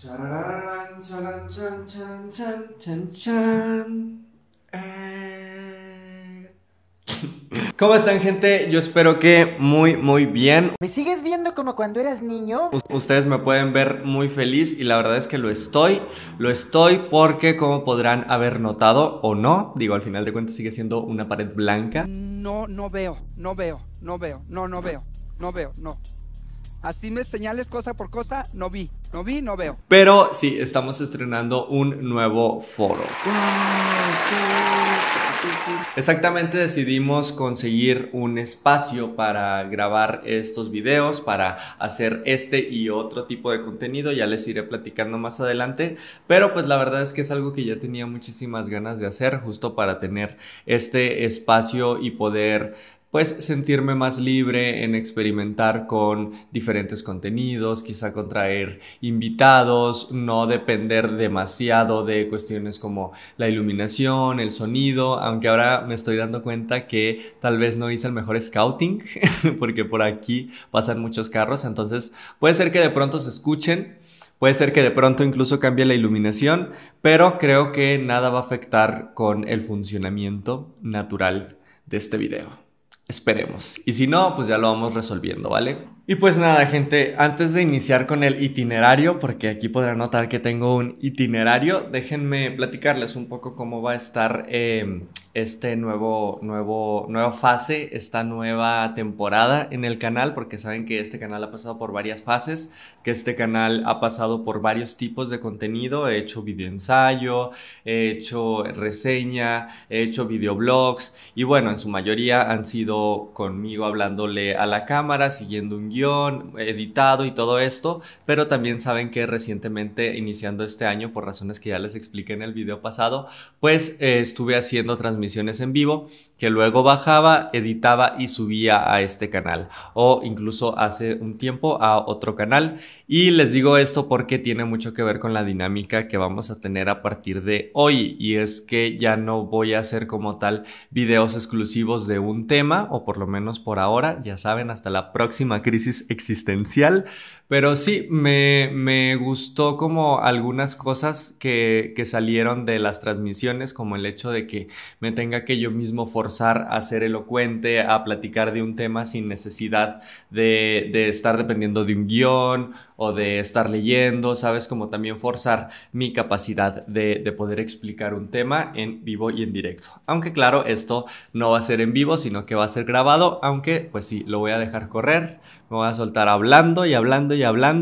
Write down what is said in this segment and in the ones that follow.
Charararán, charan, chan, chan, chan, chan, chan. ¿Cómo están, gente? Yo espero que muy bien. ¿Me sigues viendo como cuando eras niño? Ustedes me pueden ver muy feliz y la verdad es que lo estoy. Lo estoy porque, como podrán haber notado o no, digo, al final de cuentas sigue siendo una pared blanca. No veo. Así me señales cosa por cosa, no veo. Pero sí, estamos estrenando un nuevo foro. Exactamente, decidimos conseguir un espacio para grabar estos videos, para hacer este y otro tipo de contenido. Ya les iré platicando más adelante, pero pues la verdad es que es algo que ya tenía muchísimas ganas de hacer, justo para tener este espacio y poder pues sentirme más libre en experimentar con diferentes contenidos, quizá contraer invitados, no depender demasiado de cuestiones como la iluminación, el sonido, aunque ahora me estoy dando cuenta que tal vez no hice el mejor scouting, porque por aquí pasan muchos carros, entonces puede ser que de pronto se escuchen. Puede ser que de pronto incluso cambie la iluminación, pero creo que nada va a afectar con el funcionamiento natural de este video. Esperemos. Y si no, pues ya lo vamos resolviendo, ¿vale? Y pues nada, gente, antes de iniciar con el itinerario, porque aquí podrán notar que tengo un itinerario, déjenme platicarles un poco cómo va a estar este nueva fase, esta nueva temporada en el canal, porque saben que este canal ha pasado por varias fases, que este canal ha pasado por varios tipos de contenido. He hecho videoensayo, he hecho reseña, he hecho videoblogs y bueno, en su mayoría han sido conmigo hablándole a la cámara, siguiendo un guión, editado y todo esto, pero también saben que recientemente, iniciando este año, por razones que ya les expliqué en el video pasado, pues estuve haciendo transmisiones en vivo que luego bajaba, editaba y subía a este canal, o incluso hace un tiempo a otro canal. Y les digo esto porque tiene mucho que ver con la dinámica que vamos a tener a partir de hoy, y es que ya no voy a hacer como tal videos exclusivos de un tema, o por lo menos por ahora, ya saben, hasta la próxima crisis existencial. Pero sí, me gustó como algunas cosas que salieron de las transmisiones, como el hecho de que me tenga que yo mismo forzar a ser elocuente, a platicar de un tema sin necesidad de estar dependiendo de un guión o de estar leyendo, ¿sabes? Como también forzar mi capacidad de poder explicar un tema en vivo y en directo. Aunque claro, esto no va a ser en vivo, sino que va a ser grabado, aunque pues sí, lo voy a dejar correr. Me voy a soltar hablando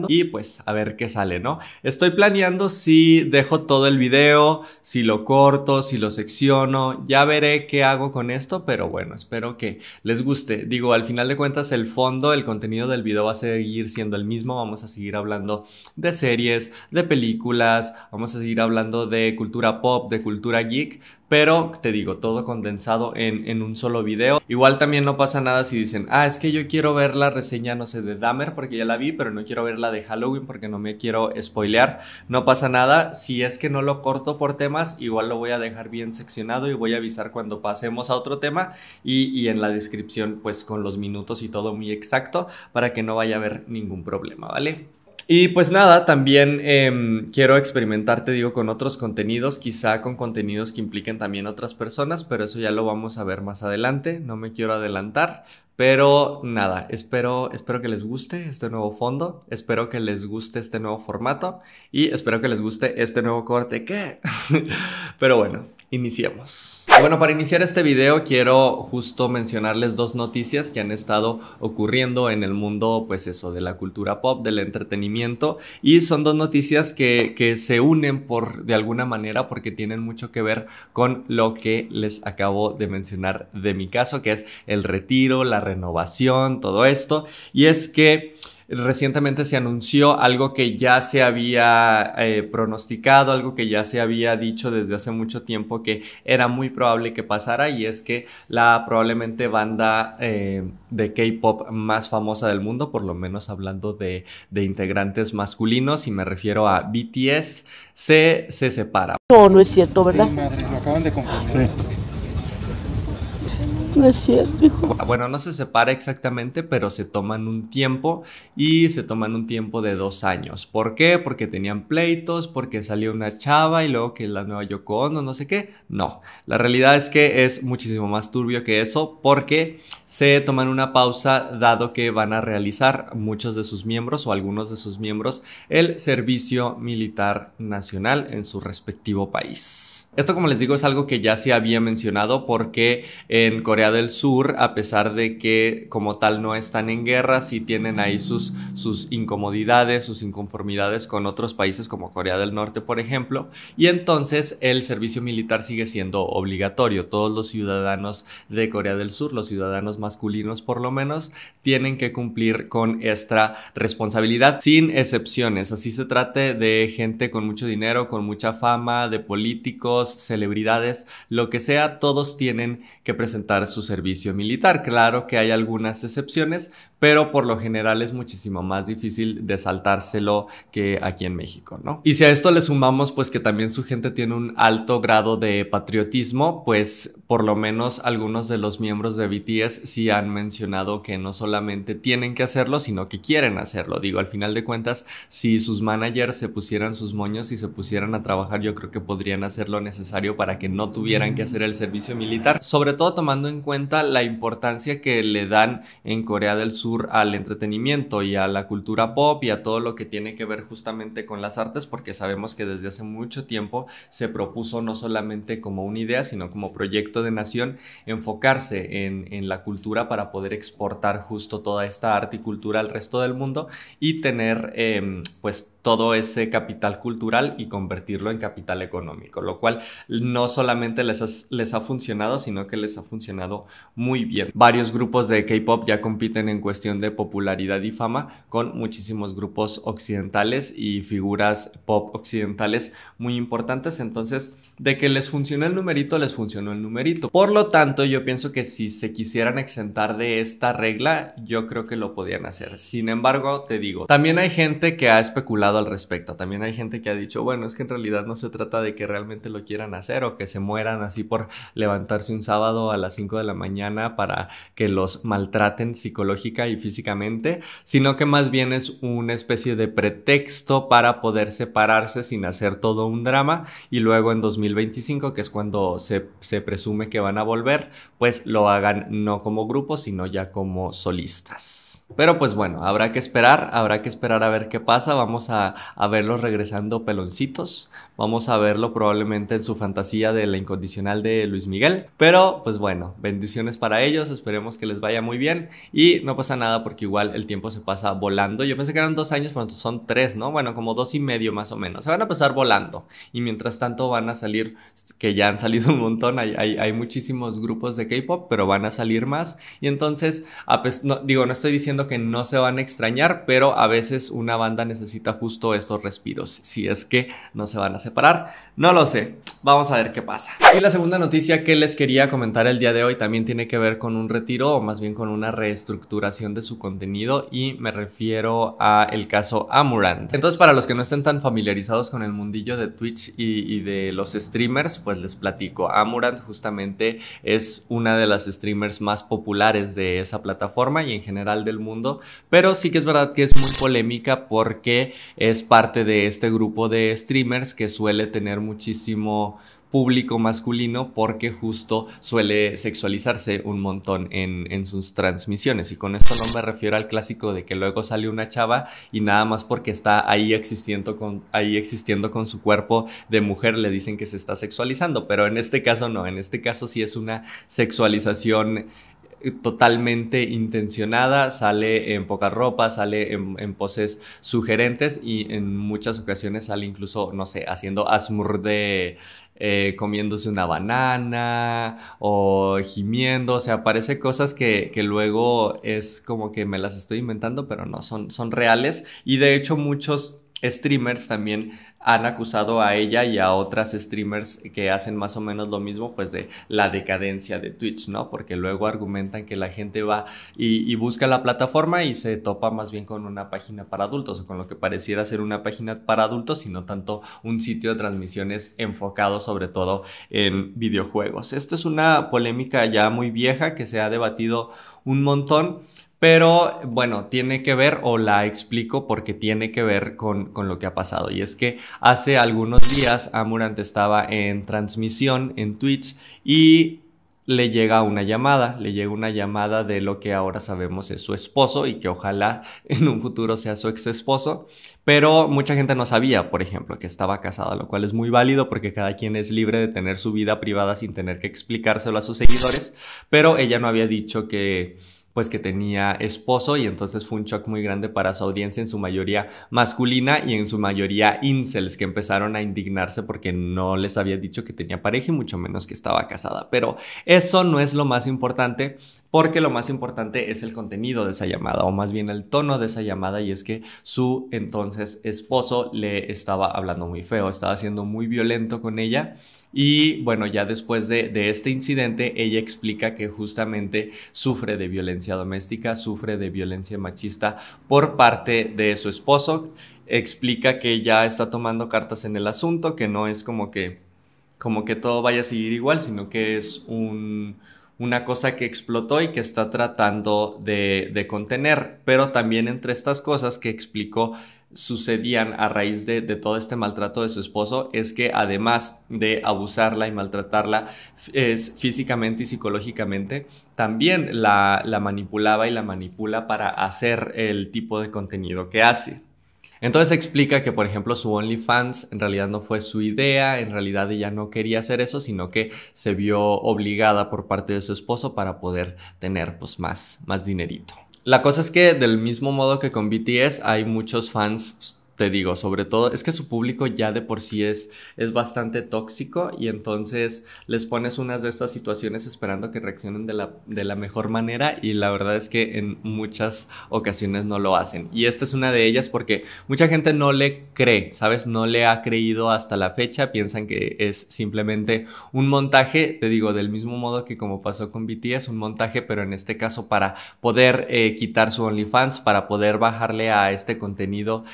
y pues a ver qué sale, ¿no? Estoy planeando si dejo todo el video, si lo corto, si lo secciono, ya veré qué hago con esto, pero bueno, espero que les guste. Digo, al final de cuentas el fondo, el contenido del video va a seguir siendo el mismo, vamos a seguir hablando de series, de películas, vamos a seguir hablando de cultura pop, de cultura geek, pero te digo, todo condensado en un solo video. Igual también no pasa nada si dicen, es que yo quiero ver la reseña, no sé, de Dahmer porque ya la vi, pero no quiero ver la de Halloween porque no me quiero spoilear. No pasa nada, si es que no lo corto por temas, igual lo voy a dejar bien seccionado y voy a avisar cuando pasemos a otro tema, y en la descripción pues con los minutos y todo muy exacto para que no vaya a haber ningún problema, ¿vale? Y pues nada, también quiero experimentar, te digo, con otros contenidos, quizá con contenidos que impliquen también otras personas, pero eso ya lo vamos a ver más adelante, no me quiero adelantar. Pero nada, espero que les guste este nuevo fondo, espero que les guste este nuevo formato y espero que les guste este nuevo corte. ¿Qué? Pero bueno, iniciemos. Bueno, para iniciar este video quiero justo mencionarles dos noticias que han estado ocurriendo en el mundo, pues eso, de la cultura pop, del entretenimiento, y son dos noticias que se unen de alguna manera porque tienen mucho que ver con lo que les acabo de mencionar de mi caso, que es el retiro, la renovación, todo esto. Y es que recientemente se anunció algo que ya se había pronosticado, algo que ya se había dicho desde hace mucho tiempo que era muy probable que pasara, y es que la probablemente banda de K-pop más famosa del mundo, por lo menos hablando de integrantes masculinos, y me refiero a BTS, se separa. No, no es cierto, ¿verdad? Sí, madre, lo acaban de confirmar. Sí. No es cierto, hijo. Bueno, no se separa exactamente, pero se toman un tiempo y se toman un tiempo de 2 años. ¿Por qué? Porque tenían pleitos, porque salió una chava y luego que la nueva Yoko Ono, no sé qué. No, la realidad es que es muchísimo más turbio que eso porque se toman una pausa dado que van a realizar muchos de sus miembros o algunos de sus miembros el servicio militar nacional en su respectivo país. Esto, como les digo, es algo que ya se había mencionado porque en Corea del Sur, a pesar de que como tal no están en guerra, sí tienen ahí sus incomodidades, sus inconformidades con otros países como Corea del Norte, por ejemplo, y entonces el servicio militar sigue siendo obligatorio. Todos los ciudadanos de Corea del Sur, los ciudadanos masculinos por lo menos, tienen que cumplir con esta responsabilidad sin excepciones. Así se trate de gente con mucho dinero, con mucha fama, de políticos, celebridades, lo que sea, todos tienen que presentar su servicio militar. Claro que hay algunas excepciones, pero por lo general es muchísimo más difícil de saltárselo que aquí en México, ¿no? Y si a esto le sumamos pues que también su gente tiene un alto grado de patriotismo, pues por lo menos algunos de los miembros de BTS sí han mencionado que no solamente tienen que hacerlo, sino que quieren hacerlo. Digo, al final de cuentas, si sus managers se pusieran sus moños y se pusieran a trabajar, yo creo que podrían hacer lo necesario para que no tuvieran que hacer el servicio militar, sobre todo tomando en cuenta la importancia que le dan en Corea del Sur al entretenimiento y a la cultura pop y a todo lo que tiene que ver justamente con las artes, porque sabemos que desde hace mucho tiempo se propuso no solamente como una idea, sino como proyecto de nación enfocarse en la cultura para poder exportar justo toda esta arte y cultura al resto del mundo y tener pues todo ese capital cultural y convertirlo en capital económico, lo cual no solamente les ha funcionado, sino que les ha funcionado muy bien. Varios grupos de K-pop ya compiten en cuestión de popularidad y fama con muchísimos grupos occidentales y figuras pop occidentales muy importantes. Entonces, de que les funcionó el numerito, les funcionó el numerito. Por lo tanto, yo pienso que si se quisieran exentar de esta regla, yo creo que lo podían hacer. Sin embargo, te digo, también hay gente que ha especulado al respecto. También hay gente que ha dicho, bueno, es que en realidad no se trata de que realmente lo quieran hacer o que se mueran así por levantarse un sábado a las 5 de la mañana para que los maltraten psicológica y físicamente, sino que más bien es una especie de pretexto para poder separarse sin hacer todo un drama y luego en 2025, que es cuando se presume que van a volver, pues lo hagan no como grupo, sino ya como solistas. Pero pues bueno, habrá que esperar a ver qué pasa. Vamos a verlos regresando peloncitos, vamos a verlo probablemente en su fantasía de la incondicional de Luis Miguel, pero pues bueno, bendiciones para ellos, esperemos que les vaya muy bien y no pasa nada porque igual el tiempo se pasa volando. Yo pensé que eran 2 años, pero son 3, ¿no? Bueno, como 2 y medio más o menos, se van a pasar volando y mientras tanto van a salir, que ya han salido un montón, hay muchísimos grupos de K-pop, pero van a salir más y entonces, no estoy diciendo que no se van a extrañar, pero a veces una banda necesita justo estos respiros, si es que no se van a separar, no lo sé, vamos a ver qué pasa. Y la segunda noticia que les quería comentar el día de hoy también tiene que ver con un retiro o más bien con una reestructuración de su contenido y me refiero a el caso Amouranth. Entonces, para los que no estén tan familiarizados con el mundillo de Twitch y de los streamers, pues les platico. Amouranth justamente es una de las streamers más populares de esa plataforma y en general del mundo, pero sí que es verdad que es muy polémica porque es parte de este grupo de streamers que suele tener muchísimo público masculino porque justo suele sexualizarse un montón en sus transmisiones, y con esto no me refiero al clásico de que luego sale una chava y nada más porque está ahí existiendo con su cuerpo de mujer le dicen que se está sexualizando, pero en este caso no, en este caso sí es una sexualización totalmente intencionada, sale en poca ropa, sale en poses sugerentes y en muchas ocasiones sale incluso, no sé, haciendo asmr de comiéndose una banana o gimiendo, o sea, parece cosas que luego es como que me las estoy inventando, pero no, son reales y de hecho muchos streamers también han acusado a ella y a otras streamers que hacen más o menos lo mismo, pues de la decadencia de Twitch, ¿no? Porque luego argumentan que la gente va y busca la plataforma y se topa más bien con una página para adultos o con lo que pareciera ser una página para adultos y no tanto un sitio de transmisiones enfocado sobre todo en videojuegos. Esto es una polémica ya muy vieja que se ha debatido un montón. Pero bueno, tiene que ver, o la explico porque tiene que ver con lo que ha pasado. Y es que hace algunos días Amouranth estaba en transmisión en Twitch y le llega una llamada de lo que ahora sabemos es su esposo y que ojalá en un futuro sea su ex esposo. Pero mucha gente no sabía, por ejemplo, que estaba casada, lo cual es muy válido porque cada quien es libre de tener su vida privada sin tener que explicárselo a sus seguidores. Pero ella no había dicho que pues que tenía esposo y entonces fue un shock muy grande para su audiencia, en su mayoría masculina y en su mayoría incels, que empezaron a indignarse porque no les había dicho que tenía pareja y mucho menos que estaba casada. Pero eso no es lo más importante, porque lo más importante es el contenido de esa llamada, o más bien el tono de esa llamada, y es que su entonces esposo le estaba hablando muy feo, estaba siendo muy violento con ella. Y bueno, ya después de este incidente, ella explica que justamente sufre de violencia doméstica, sufre de violencia machista por parte de su esposo. Explica que ya está tomando cartas en el asunto, que no es como que todo vaya a seguir igual, sino que es una cosa que explotó y que está tratando de contener. Pero también entre estas cosas que explicó sucedían a raíz de todo este maltrato de su esposo es que además de abusarla y maltratarla físicamente y psicológicamente, también la manipulaba y la manipula para hacer el tipo de contenido que hace. Entonces explica que, por ejemplo, su OnlyFans en realidad no fue su idea, en realidad ella no quería hacer eso, sino que se vio obligada por parte de su esposo para poder tener pues más dinerito. La cosa es que del mismo modo que con BTS hay muchos fans, te digo, sobre todo, es que su público ya de por sí es bastante tóxico y entonces les pones unas de estas situaciones esperando que reaccionen de la mejor manera y la verdad es que en muchas ocasiones no lo hacen. Y esta es una de ellas porque mucha gente no le cree, ¿sabes? No le ha creído hasta la fecha, piensan que es simplemente un montaje, te digo, del mismo modo que como pasó con BTS, un montaje, pero en este caso para poder quitar su OnlyFans, para poder bajarle a este contenido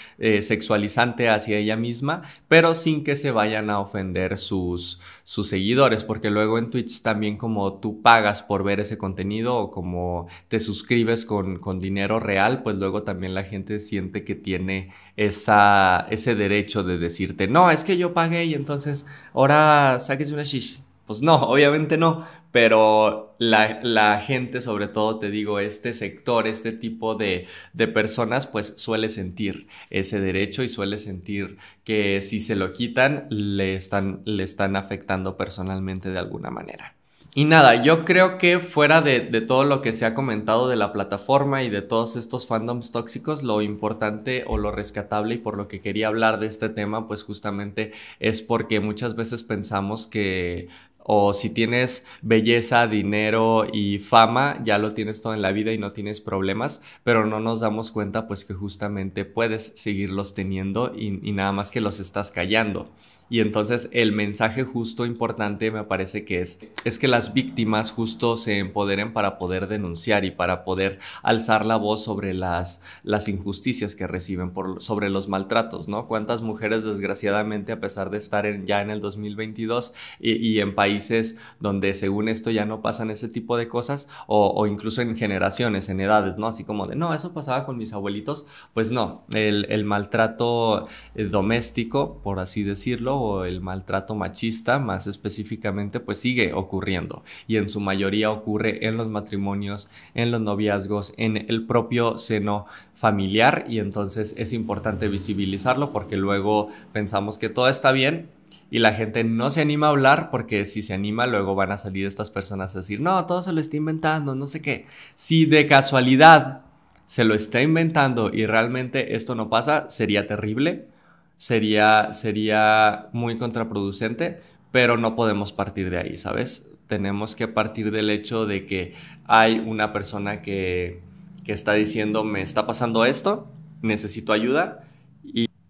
sexualizante hacia ella misma, pero sin que se vayan a ofender sus seguidores, porque luego en Twitch también como tú pagas por ver ese contenido o como te suscribes con dinero real, pues luego también la gente siente que tiene ese derecho de decirte, no, es que yo pagué y entonces ahora sáquese una shishi. Pues no, obviamente no, pero la gente, sobre todo te digo, este sector, este tipo de personas, pues suele sentir ese derecho y suele sentir que si se lo quitan, le están afectando personalmente de alguna manera. Y nada, yo creo que fuera de todo lo que se ha comentado de la plataforma y de todos estos fandoms tóxicos, lo importante o lo rescatable y por lo que quería hablar de este tema, pues justamente es porque muchas veces pensamos que o si tienes belleza, dinero y fama, ya lo tienes todo en la vida y no tienes problemas, pero no nos damos cuenta pues que justamente puedes seguirlos teniendo y nada más que los estás callando. Y entonces el mensaje justo importante me parece que es que las víctimas justo se empoderen para poder denunciar y para poder alzar la voz sobre las injusticias que reciben sobre los maltratos, ¿no? Cuántas mujeres desgraciadamente a pesar de estar ya en el 2022 y en países donde según esto ya no pasan ese tipo de cosas o incluso en generaciones, en edades, ¿no? Así como de, no, eso pasaba con mis abuelitos, pues no, el maltrato doméstico, por así decirlo, o el maltrato machista más específicamente, pues sigue ocurriendo y en su mayoría ocurre en los matrimonios, en los noviazgos, en el propio seno familiar y entonces es importante visibilizarlo porque luego pensamos que todo está bien y la gente no se anima a hablar porque si se anima luego van a salir estas personas a decir no, todo se lo está inventando, no sé qué. Si de casualidad se lo está inventando y realmente esto no pasa, sería terrible. Sería muy contraproducente, pero no podemos partir de ahí, ¿sabes? Tenemos que partir del hecho de que hay una persona que está diciendo, me está pasando esto, necesito ayuda,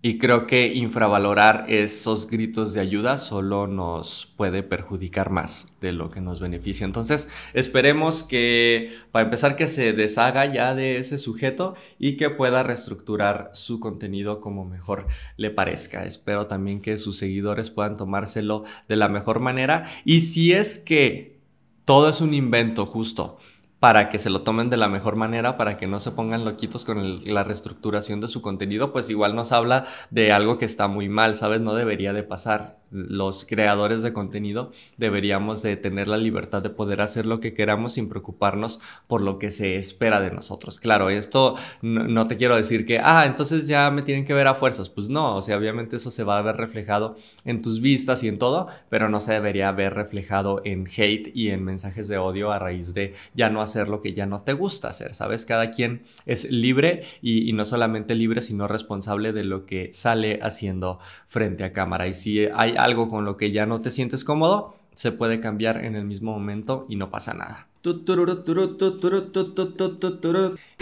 Y creo que infravalorar esos gritos de ayuda solo nos puede perjudicar más de lo que nos beneficia. Entonces, esperemos que, para empezar, que se deshaga ya de ese sujeto y que pueda reestructurar su contenido como mejor le parezca. Espero también que sus seguidores puedan tomárselo de la mejor manera. Y si es que todo es un invento justo para que se lo tomen de la mejor manera, para que no se pongan loquitos con la reestructuración de su contenido, pues igual nos habla de algo que está muy mal, ¿sabes? No debería de pasar. Los creadores de contenido deberíamos de tener la libertad de poder hacer lo que queramos sin preocuparnos por lo que se espera de nosotros. Claro, esto no te quiero decir que, entonces ya me tienen que ver a fuerzas. Pues no, o sea, obviamente eso se va a ver reflejado en tus vistas y en todo, pero no se debería ver reflejado en hate y en mensajes de odio a raíz de ya no hacer lo que ya no te gusta hacer, ¿sabes? Cada quien es libre y no solamente libre, sino responsable de lo que sale haciendo frente a cámara. Y si hay algo con lo que ya no te sientes cómodo, se puede cambiar en el mismo momento y no pasa nada. Y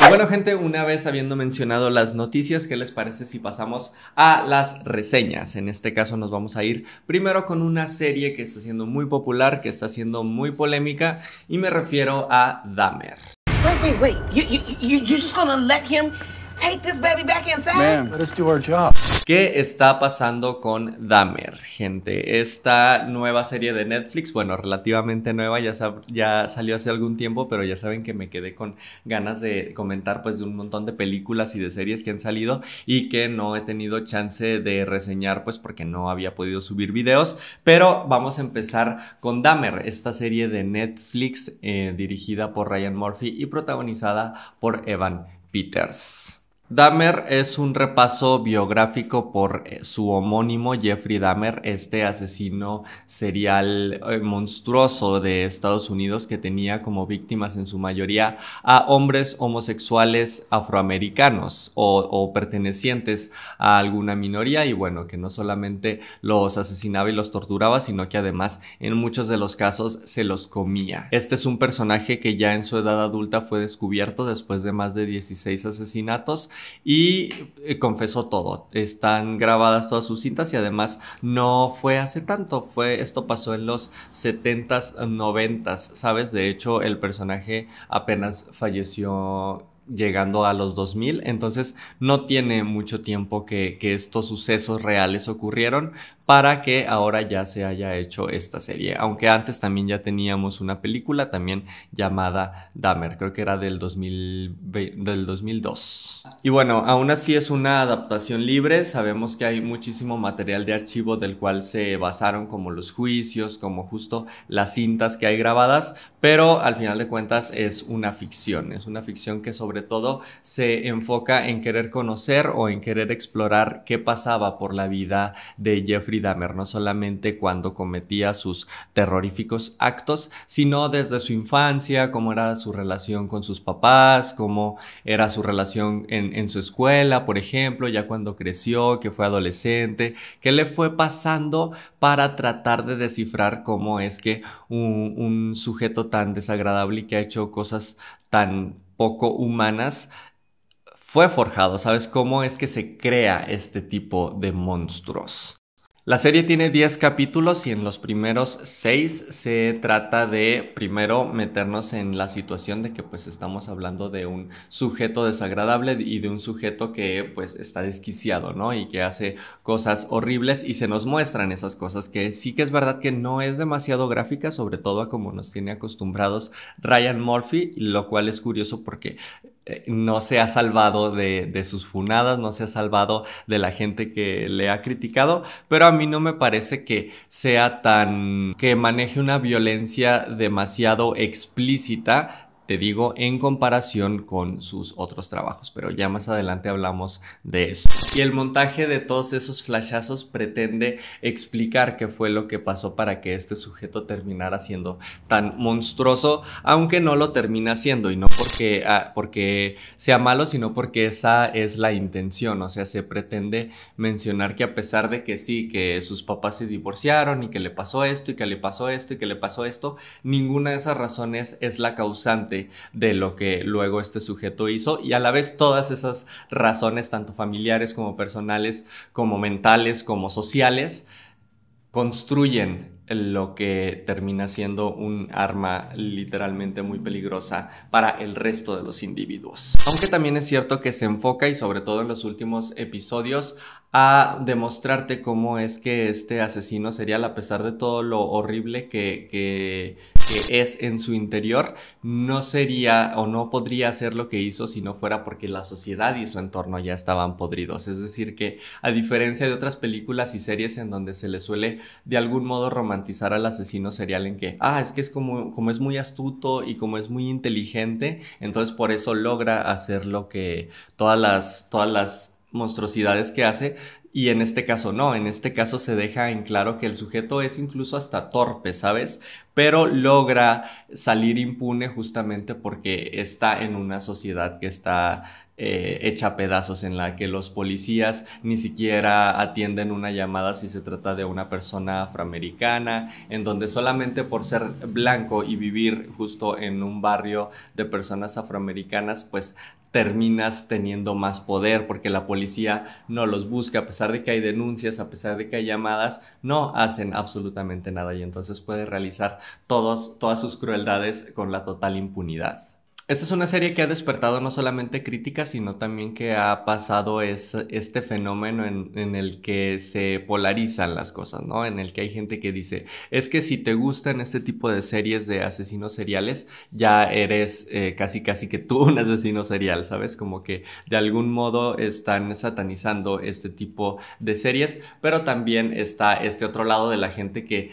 bueno, gente, una vez habiendo mencionado las noticias, ¿qué les parece si pasamos a las reseñas? En este caso nos vamos a ir primero con una serie que está siendo muy popular, que está siendo muy polémica, y me refiero a Dahmer. Wait. You just gonna let him take this baby back inside? Man, let us do our job. ¿Qué está pasando con Dahmer, gente? Esta nueva serie de Netflix, bueno, relativamente nueva, ya salió hace algún tiempo, pero ya saben que me quedé con ganas de comentar pues de un montón de películas y de series que han salido y que no he tenido chance de reseñar pues porque no había podido subir videos, pero vamos a empezar con Dahmer, esta serie de Netflix dirigida por Ryan Murphy y protagonizada por Evan Peters. Dahmer es un repaso biográfico por su homónimo Jeffrey Dahmer, este asesino serial monstruoso de Estados Unidos que tenía como víctimas en su mayoría a hombres homosexuales afroamericanos o pertenecientes a alguna minoría, y bueno, que no solamente los asesinaba y los torturaba, sino que además en muchos de los casos se los comía. Este es un personaje que ya en su edad adulta fue descubierto después de más de 16 asesinatos y confesó todo. Están grabadas todas sus cintas y además no fue hace tanto, esto pasó en los 70s, 90s, ¿sabes? De hecho, el personaje apenas falleció llegando a los 2000, entonces no tiene mucho tiempo que estos sucesos reales ocurrieron para que ahora ya se haya hecho esta serie, aunque antes también ya teníamos una película también llamada Dahmer, creo que era del 2002. Y bueno, aún así es una adaptación libre, sabemos que hay muchísimo material de archivo del cual se basaron, como los juicios, como justo las cintas que hay grabadas, pero al final de cuentas es una ficción que sobre todo se enfoca en querer conocer o en querer explorar qué pasaba por la vida de Jeffrey Dahmer, no solamente cuando cometía sus terroríficos actos, sino desde su infancia, cómo era su relación con sus papás, cómo era su relación en su escuela, por ejemplo, ya cuando creció, que fue adolescente, qué le fue pasando para tratar de descifrar cómo es que un sujeto tan desagradable y que ha hecho cosas tan poco humanas fue forjado. ¿Sabes cómo es que se crea este tipo de monstruos? La serie tiene 10 capítulos y en los primeros 6 se trata de primero meternos en la situación de que pues estamos hablando de un sujeto desagradable y de un sujeto que pues está desquiciado, ¿no? Y que hace cosas horribles y se nos muestran esas cosas, que sí que es verdad que no es demasiado gráfica, sobre todo a como nos tiene acostumbrados Ryan Murphy, lo cual es curioso porque no se ha salvado de sus funadas, no se ha salvado de la gente que le ha criticado, pero a mí no me parece que sea que maneje una violencia demasiado explícita, te digo, en comparación con sus otros trabajos, pero ya más adelante hablamos de eso. Y el montaje de todos esos flashazos pretende explicar qué fue lo que pasó para que este sujeto terminara siendo tan monstruoso, aunque no lo termina siendo, y no porque sea malo, sino porque esa es la intención. O sea, se pretende mencionar que a pesar de que sí, que sus papás se divorciaron y que le pasó esto y que le pasó esto y que le pasó esto, ninguna de esas razones es la causante parte de lo que luego este sujeto hizo, y a la vez todas esas razones, tanto familiares como personales, como mentales, como sociales, construyen lo que termina siendo un arma literalmente muy peligrosa para el resto de los individuos. Aunque también es cierto que se enfoca, y sobre todo en los últimos episodios, a demostrarte cómo es que este asesino serial, a pesar de todo lo horrible que es en su interior, no sería o no podría hacer lo que hizo si no fuera porque la sociedad y su entorno ya estaban podridos. Es decir, que a diferencia de otras películas y series en donde se le suele de algún modo romantizar al asesino serial en que, es que es como es muy astuto y como es muy inteligente, entonces por eso logra hacer lo que todas las monstruosidades que hace. Y en este caso no, en este caso se deja en claro que el sujeto es incluso hasta torpe, ¿sabes? Pero logra salir impune justamente porque está en una sociedad que está hecha a pedazos, en la que los policías ni siquiera atienden una llamada si se trata de una persona afroamericana, en donde solamente por ser blanco y vivir justo en un barrio de personas afroamericanas, pues terminas teniendo más poder, porque la policía no los busca, a pesar de que hay denuncias, a pesar de que hay llamadas, no hacen absolutamente nada, y entonces puede realizar todas sus crueldades con la total impunidad. Esta es una serie que ha despertado no solamente críticas, sino también que ha pasado este fenómeno en el que se polarizan las cosas, ¿no? En el que hay gente que dice, es que si te gustan este tipo de series de asesinos seriales, ya eres casi que tú un asesino serial, ¿sabes? Como que de algún modo están satanizando este tipo de series, pero también está este otro lado de la gente que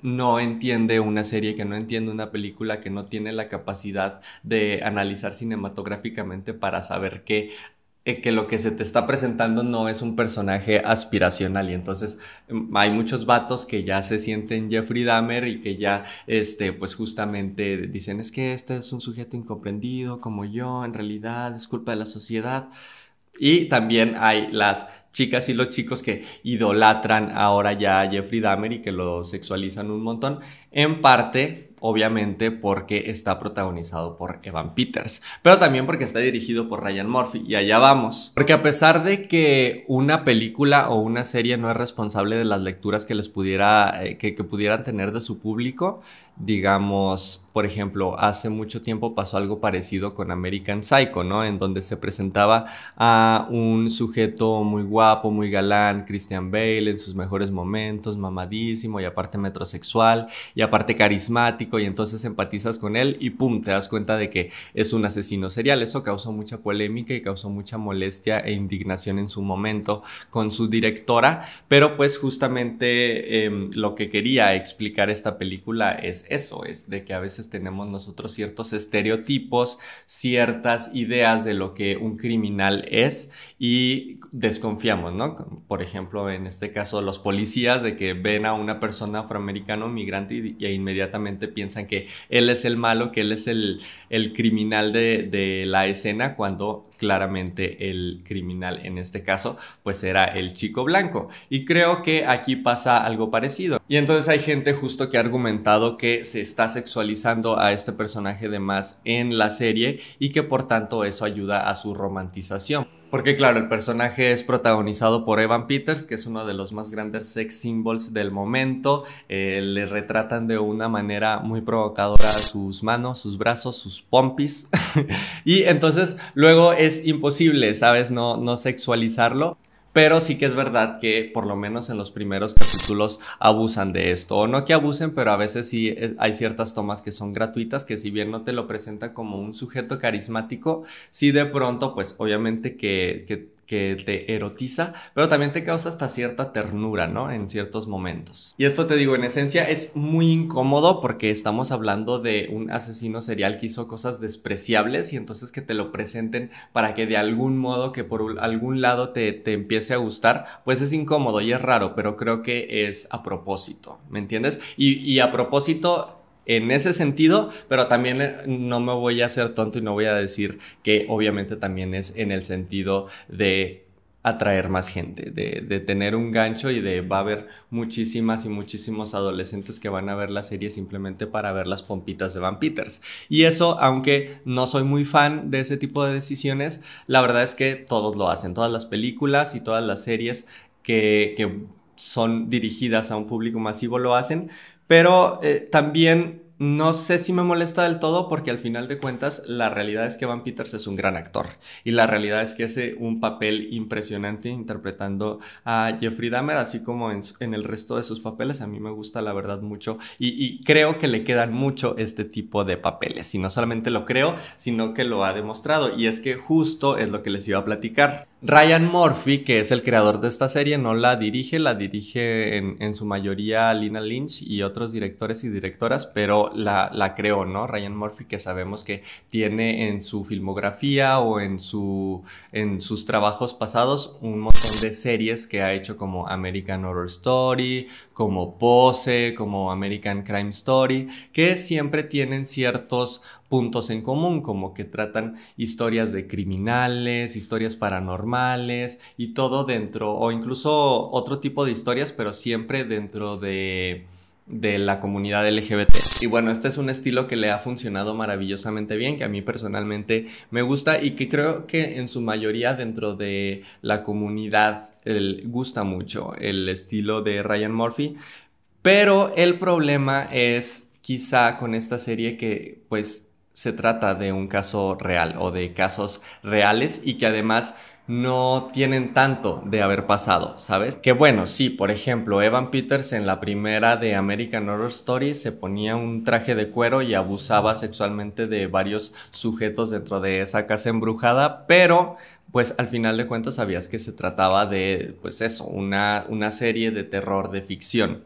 no entiende una serie, que no entiende una película, que no tiene la capacidad de analizar cinematográficamente para saber que lo que se te está presentando no es un personaje aspiracional. Y entonces hay muchos vatos que ya se sienten Jeffrey Dahmer y que ya pues justamente dicen, es que este es un sujeto incomprendido como yo, en realidad es culpa de la sociedad. Y también hay las chicas y los chicos que idolatran ahora ya a Jeffrey Dahmer y que lo sexualizan un montón, en parte, obviamente, porque está protagonizado por Evan Peters, pero también porque está dirigido por Ryan Murphy, y allá vamos. Porque a pesar de que una película o una serie no es responsable de las lecturas que les que pudieran tener de su público, digamos, por ejemplo, hace mucho tiempo pasó algo parecido con American Psycho, ¿no? En donde se presentaba a un sujeto muy guapo, muy galán, Christian Bale en sus mejores momentos, mamadísimo y aparte metrosexual y aparte carismático, y entonces empatizas con él y pum, te das cuenta de que es un asesino serial. Eso causó mucha polémica y causó mucha molestia e indignación en su momento con su directora, pero pues justamente lo que quería explicar esta película es eso, es de que a veces tenemos nosotros ciertos estereotipos, ciertas ideas de lo que un criminal es y desconfiamos, ¿no? Por ejemplo, en este caso los policías, de que ven a una persona afroamericana o migrante y inmediatamente piensan que él es el malo, que él es el criminal de la escena, cuando claramente el criminal en este caso pues era el chico blanco. Y creo que aquí pasa algo parecido. Y entonces hay gente justo que ha argumentado que se está sexualizando a este personaje de más en la serie y que por tanto eso ayuda a su romantización. Porque claro, el personaje es protagonizado por Evan Peters, que es uno de los más grandes sex symbols del momento. Le retratan de una manera muy provocadora sus manos, sus brazos, sus pompis. Y entonces luego es imposible, ¿sabes? No sexualizarlo. Pero sí que es verdad que por lo menos en los primeros capítulos abusan de esto. O no que abusen, pero a veces sí hay ciertas tomas que son gratuitas, que si bien no te lo presentan como un sujeto carismático, sí de pronto pues obviamente que te erotiza, pero también te causa hasta cierta ternura, ¿no? En ciertos momentos. Y esto, te digo, en esencia es muy incómodo porque estamos hablando de un asesino serial que hizo cosas despreciables, y entonces que te lo presenten para que de algún modo, que por algún lado te empiece a gustar, pues es incómodo y es raro, pero creo que es a propósito, ¿me entiendes? Y a propósito en ese sentido, pero también no me voy a hacer tonto y no voy a decir que obviamente también es en el sentido de atraer más gente, de tener un gancho y va a haber muchísimas y muchísimos adolescentes que van a ver la serie simplemente para ver las pompitas de Evan Peters. Y eso, aunque no soy muy fan de ese tipo de decisiones, la verdad es que todos lo hacen, todas las películas y todas las series que son dirigidas a un público masivo lo hacen, pero también no sé si me molesta del todo porque al final de cuentas la realidad es que Evan Peters es un gran actor y la realidad es que hace un papel impresionante interpretando a Jeffrey Dahmer, así como en el resto de sus papeles. A mí me gusta la verdad mucho y creo que le quedan mucho este tipo de papeles, y no solamente lo creo, sino que lo ha demostrado, y es que justo es lo que les iba a platicar. Ryan Murphy, que es el creador de esta serie, no la dirige en su mayoría Lina Lynch y otros directores y directoras, pero la creó, ¿no? Ryan Murphy, que sabemos que tiene en su filmografía o en sus trabajos pasados un montón de series que ha hecho, como American Horror Story, como Pose, como American Crime Story, que siempre tienen ciertos puntos en común, como que tratan historias de criminales, historias paranormales y todo dentro, o incluso otro tipo de historias, pero siempre dentro de la comunidad LGBT. Y bueno, este es un estilo que le ha funcionado maravillosamente bien, que a mí personalmente me gusta y que creo que en su mayoría dentro de la comunidad gusta mucho el estilo de Ryan Murphy. Pero el problema es quizá con esta serie que pues se trata de un caso real o de casos reales y que además no tienen tanto de haber pasado, ¿sabes? Que bueno, sí, por ejemplo, Evan Peters en la primera de American Horror Story se ponía un traje de cuero y abusaba sexualmente de varios sujetos dentro de esa casa embrujada, pero pues al final de cuentas sabías que se trataba de, pues eso, una serie de terror de ficción.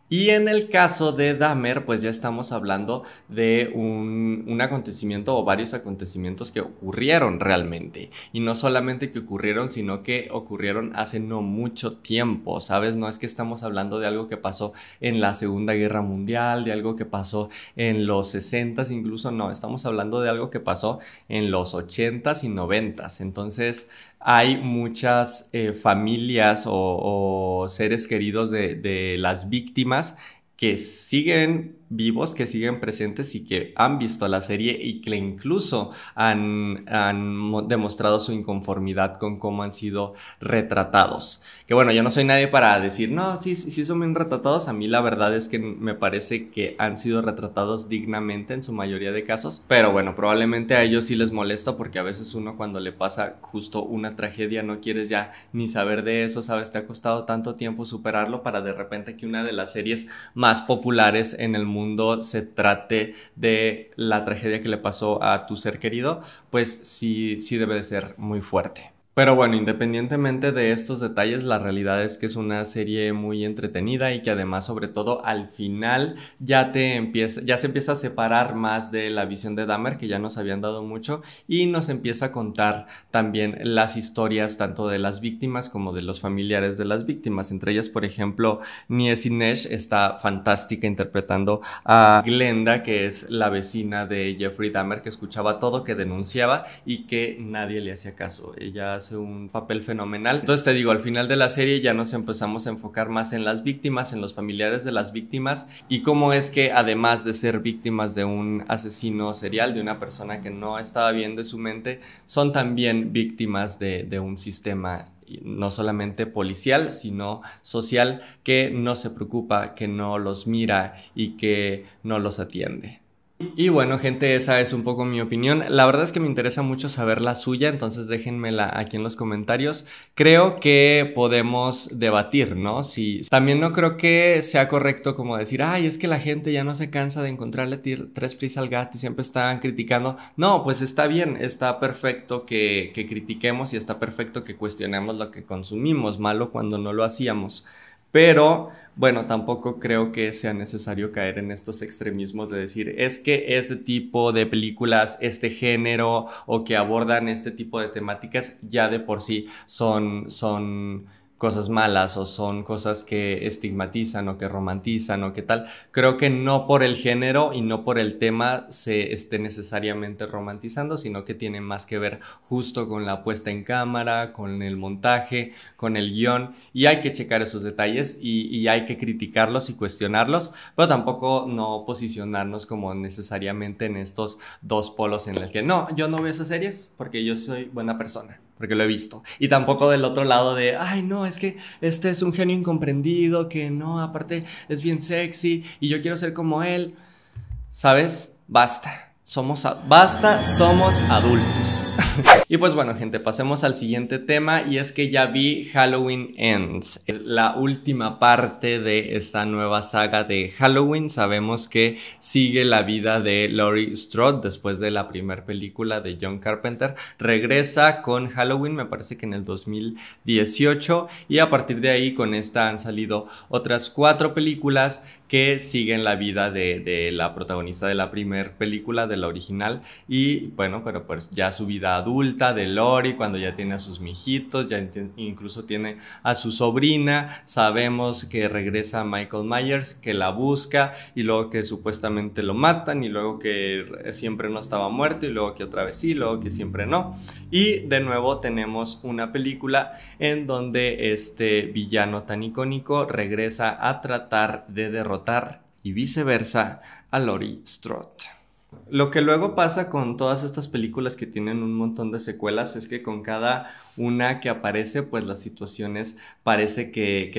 Y en el caso de Dahmer, pues ya estamos hablando de un acontecimiento o varios acontecimientos que ocurrieron realmente. Y no solamente que ocurrieron, sino que ocurrieron hace no mucho tiempo, ¿sabes? No es que estamos hablando de algo que pasó en la Segunda Guerra Mundial, de algo que pasó en los 60s, incluso no, estamos hablando de algo que pasó en los 80s y 90s. Entonces hay muchas familias o seres queridos de las víctimas que siguen vivos, que siguen presentes y que han visto la serie y que incluso han demostrado su inconformidad con cómo han sido retratados. Que bueno, yo no soy nadie para decir, no, sí son bien retratados. A mí la verdad es que me parece que han sido retratados dignamente en su mayoría de casos, pero bueno, probablemente a ellos sí les molesta porque a veces uno cuando le pasa justo una tragedia no quieres ya ni saber de eso, ¿sabes? Te ha costado tanto tiempo superarlo para de repente que una de las series más populares en el mundo se trate de la tragedia que le pasó a tu ser querido, pues sí debe de ser muy fuerte. Pero bueno, independientemente de estos detalles, la realidad es que es una serie muy entretenida y que además, sobre todo al final, ya se empieza a separar más de la visión de Dahmer, que ya nos habían dado mucho, y nos empieza a contar también las historias tanto de las víctimas como de los familiares de las víctimas. Entre ellas, por ejemplo, Niecy Nash está fantástica interpretando a Glenda, que es la vecina de Jeffrey Dahmer, que escuchaba todo, que denunciaba y que nadie le hacía caso. Ella hace un papel fenomenal. Entonces te digo, al final de la serie ya nos empezamos a enfocar más en las víctimas, en los familiares de las víctimas y cómo es que además de ser víctimas de un asesino serial, de una persona que no estaba bien de su mente, son también víctimas de un sistema no solamente policial, sino social, que no se preocupa, que no los mira y que no los atiende. Y bueno, gente, esa es un poco mi opinión. La verdad es que me interesa mucho saber la suya, entonces déjenmela aquí en los comentarios. Creo que podemos debatir, ¿no? También no creo que sea correcto como decir, ay, es que la gente ya no se cansa de encontrarle tres pies al gato y siempre están criticando. No, pues está bien, está perfecto que critiquemos y está perfecto que cuestionemos lo que consumimos, malo cuando no lo hacíamos. Pero bueno, tampoco creo que sea necesario caer en estos extremismos de decir es que este tipo de películas, este género o que abordan este tipo de temáticas ya de por sí son cosas malas o son cosas que estigmatizan o que romantizan o qué tal. Creo que no por el género y no por el tema se esté necesariamente romantizando, sino que tiene más que ver justo con la puesta en cámara, con el montaje, con el guión, y hay que checar esos detalles y hay que criticarlos y cuestionarlos, pero tampoco no posicionarnos como necesariamente en estos dos polos en el que no, yo no veo esas series porque yo soy buena persona, porque lo he visto. Y tampoco del otro lado de, ay, no, es que este es un genio incomprendido, que no, aparte es bien sexy y yo quiero ser como él. ¿Sabes? Basta. Basta, somos adultos. Y pues bueno, gente, pasemos al siguiente tema, y es que ya vi Halloween Ends, la última parte de esta nueva saga de Halloween. Sabemos que sigue la vida de Laurie Strode después de la primera película de John Carpenter. Regresa con Halloween, me parece que en el 2018, y a partir de ahí con esta han salido otras 4 películas que siguen la vida de la protagonista de la primera película, de la original, y bueno, pero pues ya su vida adulta de Laurie, cuando ya tiene a sus mijitos, ya incluso tiene a su sobrina. Sabemos que regresa Michael Myers, que la busca, y luego que supuestamente lo matan, y luego que siempre no estaba muerto, y luego que otra vez sí, luego que siempre no. Y de nuevo tenemos una película en donde este villano tan icónico regresa a tratar de derrotar y viceversa a Laurie Strode. Lo que luego pasa con todas estas películas que tienen un montón de secuelas es que con cada una que aparece, pues las situaciones parece que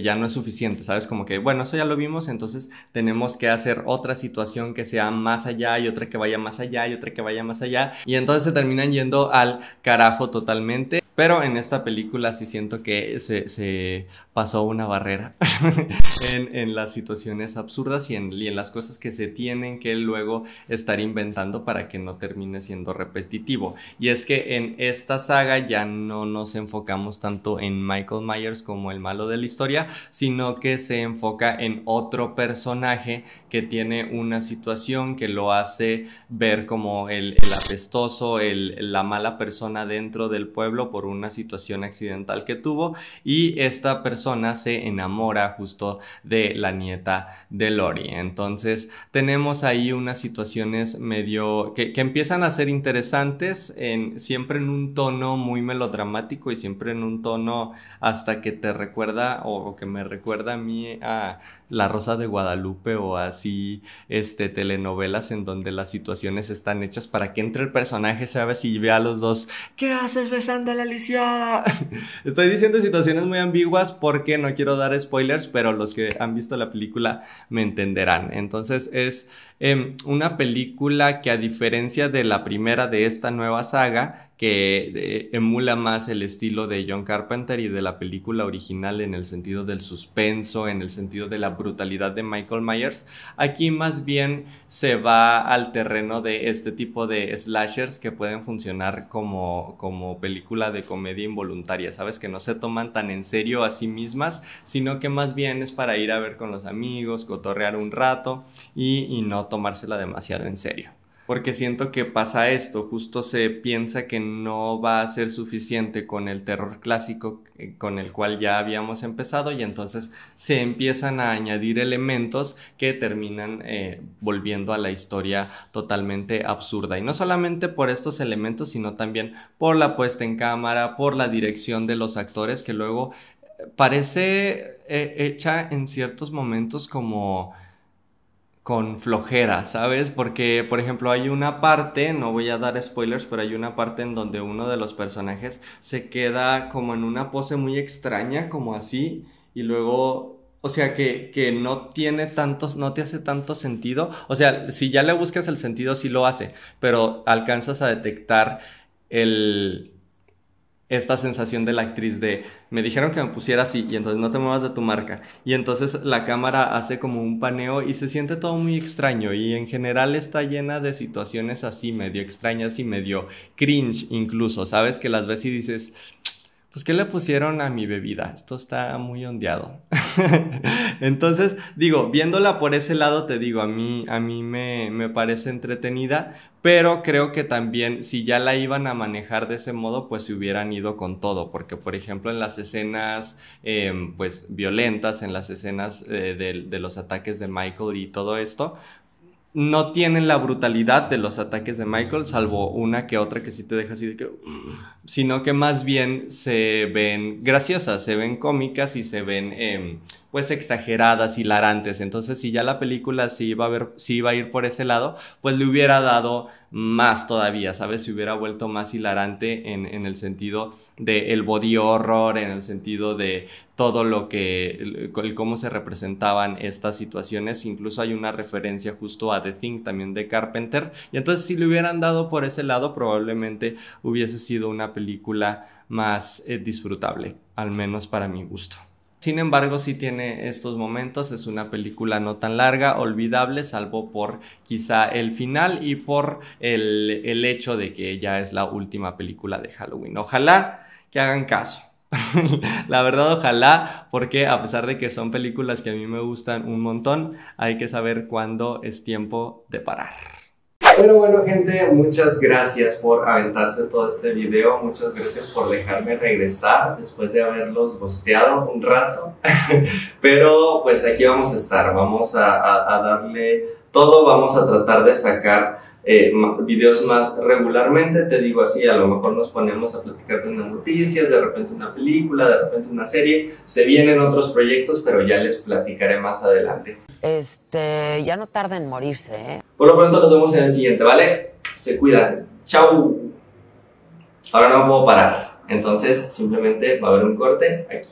ya no es suficiente, ¿sabes? Como que, bueno, eso ya lo vimos, entonces tenemos que hacer otra situación que sea más allá, y otra que vaya más allá, y otra que vaya más allá, y entonces se terminan yendo al carajo totalmente. Pero en esta película sí siento que se pasó una barrera en las situaciones absurdas y en las cosas que se tienen que luego estar inventando para que no termine siendo repetitivo. Y es que en esta saga ya no nos enfocamos tanto en Michael Myers como el malo de la historia, sino que se enfoca en otro personaje que tiene una situación que lo hace ver como el apestoso, la mala persona dentro del pueblo por una situación accidental que tuvo, y esta persona se enamora justo de la nieta de Laurie. Entonces tenemos ahí unas situaciones medio que empiezan a ser interesantes, siempre en un tono muy melodramático y siempre en un tono hasta que te recuerda o que me recuerda a mí a La Rosa de Guadalupe o así telenovelas en donde las situaciones están hechas para que entre el personaje, ¿sabes? Y vea a los dos, ¿qué haces besando a la lisiada? Estoy diciendo situaciones muy ambiguas porque no quiero dar spoilers, pero los que han visto la película me entenderán. Entonces es una película que, a diferencia de la primera de esta nueva saga, que emula más el estilo de John Carpenter y de la película original en el sentido del suspenso, en el sentido de la brutalidad de Michael Myers, aquí más bien se va al terreno de este tipo de slashers que pueden funcionar como película de comedia involuntaria, ¿sabes? Que no se toman tan en serio a sí mismas, sino que más bien es para ir a ver con los amigos, cotorrear un rato y no tomársela demasiado en serio. Porque siento que pasa esto, justo se piensa que no va a ser suficiente con el terror clásico con el cual ya habíamos empezado, y entonces se empiezan a añadir elementos que terminan volviendo a la historia totalmente absurda. Y no solamente por estos elementos, sino también por la puesta en cámara, por la dirección de los actores, que luego parece hecha en ciertos momentos como con flojera, ¿sabes? Porque, por ejemplo, hay una parte, no voy a dar spoilers, pero hay una parte en donde uno de los personajes se queda como en una pose muy extraña, como así, y luego, o sea, que no te hace tanto sentido. O sea, si ya le buscas el sentido, sí lo hace, pero alcanzas a detectar esta sensación de la actriz de, me dijeron que me pusiera así, y entonces no te muevas de tu marca, y entonces la cámara hace como un paneo y se siente todo muy extraño, y en general está llena de situaciones así medio extrañas y medio cringe incluso, ¿sabes? Que las ves y dices, pues, ¿qué le pusieron a mi bebida? Esto está muy ondeado. Entonces, digo, viéndola por ese lado, te digo, a mí me parece entretenida, pero creo que también si ya la iban a manejar de ese modo, pues se hubieran ido con todo, porque por ejemplo en las escenas pues violentas, en las escenas de los ataques de Michael y todo esto, no tienen la brutalidad de los ataques de Michael, salvo una que otra que sí te deja así de que... sino que más bien se ven graciosas, se ven cómicas y se ven pues exageradas, hilarantes. Entonces si ya la película sí iba a ir por ese lado, pues le hubiera dado más todavía, ¿sabes? Se hubiera vuelto más hilarante en el sentido de el body horror, en el sentido de todo lo que, cómo se representaban estas situaciones. Incluso hay una referencia justo a The Thing también de Carpenter, y entonces si le hubieran dado por ese lado probablemente hubiese sido una película más disfrutable, al menos para mi gusto. Sin embargo, sí tiene estos momentos, es una película no tan larga, olvidable, salvo por quizá el final y por el hecho de que ya es la última película de Halloween. Ojalá que hagan caso. La verdad, ojalá, porque a pesar de que son películas que a mí me gustan un montón, hay que saber cuándo es tiempo de parar. Pero bueno, gente, muchas gracias por aventarse todo este video, muchas gracias por dejarme regresar después de haberlos ghosteado un rato. Pero pues aquí vamos a estar, vamos a darle todo, vamos a tratar de sacar videos más regularmente. Te digo así, a lo mejor nos ponemos a platicar de unas noticias, de repente una película, de repente una serie. Se vienen otros proyectos, pero ya les platicaré más adelante. Ya no tarda en morirse, ¿eh? Por lo pronto nos vemos en el siguiente, ¿vale? Se cuidan. ¡Chao! Ahora no puedo parar, entonces simplemente va a haber un corte aquí.